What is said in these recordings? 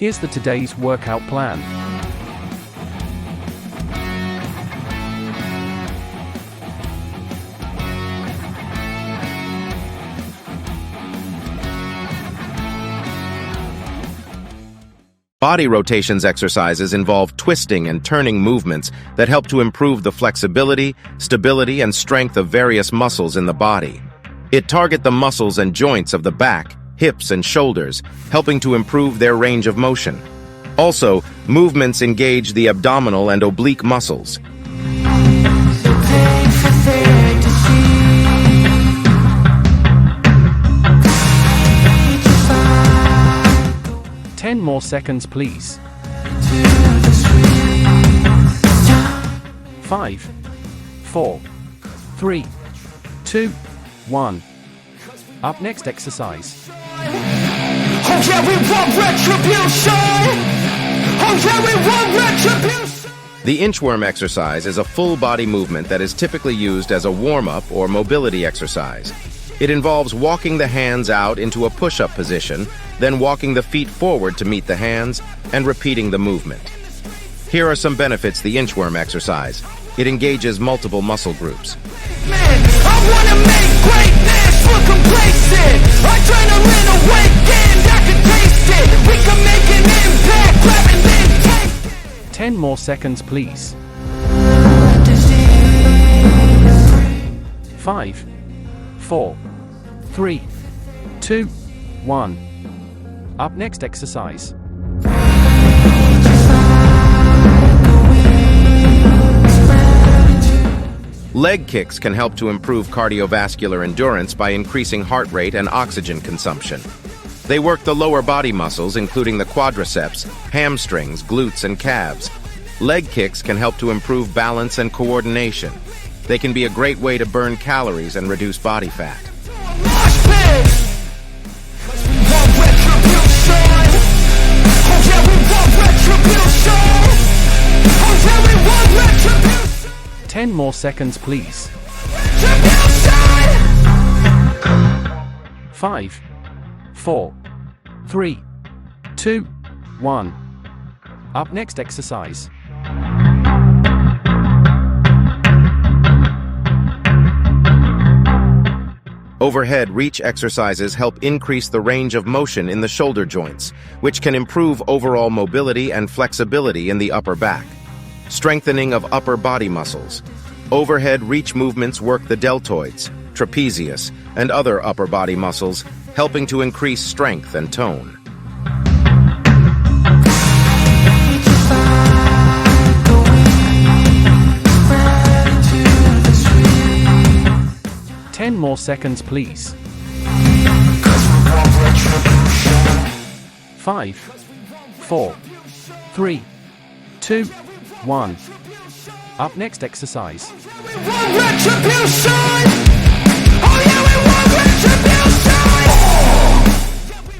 Here's today's workout plan. Body rotations exercises involve twisting and turning movements that help to improve the flexibility, stability, and strength of various muscles in the body. It targets the muscles and joints of the back, hips, and shoulders, helping to improve their range of motion. Also, movements engage the abdominal and oblique muscles. Ten more seconds, please. 5, 4, 3, 2, 1. Up next exercise. Oh yeah, we want retribution! Oh yeah, we want retribution! The inchworm exercise is a full-body movement that is typically used as a warm-up or mobility exercise. It involves walking the hands out into a push-up position, then walking the feet forward to meet the hands, and repeating the movement. Here are some benefits of the inchworm exercise. It engages multiple muscle groups. Man, I wanna make greatness, we're complacent. Adrenaline awakened, I can taste it. We can make an impact, grab and then take it. 10 more seconds, please. 5, 4, 3, 2, 1. Up next exercise. Leg kicks can help to improve cardiovascular endurance by increasing heart rate and oxygen consumption. They work the lower body muscles, including the quadriceps, hamstrings, glutes, and calves. Leg kicks can help to improve balance and coordination. They can be a great way to burn calories and reduce body fat. Oh, 10 more seconds, please. 5, 4, 3, 2, 1. Up next exercise. Overhead reach exercises help increase the range of motion in the shoulder joints, which can improve overall mobility and flexibility in the upper back. Strengthening of upper body muscles. Overhead reach movements work the deltoids, trapezius, and other upper body muscles, helping to increase strength and tone. Ten more seconds, please. 5, 4, 3, 2, 1. Up next exercise.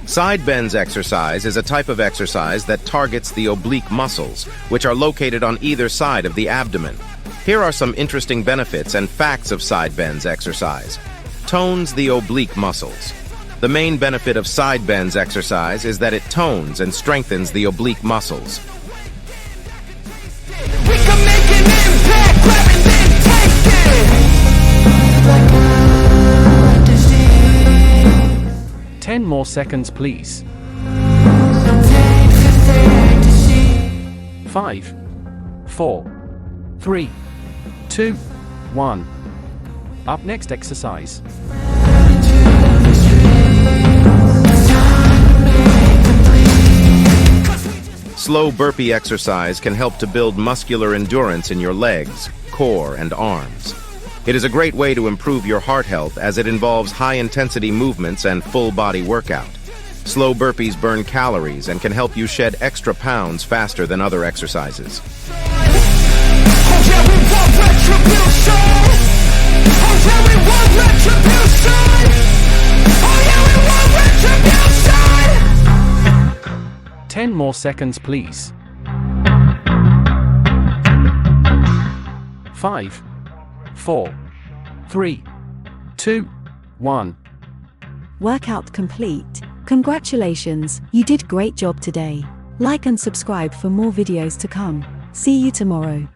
Side bends exercise is a type of exercise that targets the oblique muscles, which are located on either side of the abdomen. Here are some interesting benefits and facts of side bends exercise. Tones the oblique muscles. The main benefit of side bends exercise is that it tones and strengthens the oblique muscles. We can make an impact, grab and then take it. 10 more seconds, please. 5, 4, 3, 2, 1. Up next exercise. Slow burpee exercise can help to build muscular endurance in your legs, core, and arms. It is a great way to improve your heart health as it involves high-intensity movements and full-body workout. Slow burpees burn calories and can help you shed extra pounds faster than other exercises. Oh, 10 more seconds, please. 5, 4, 3, 2, 1. Workout complete. Congratulations, you did great job today. Like and subscribe for more videos to come. See you tomorrow.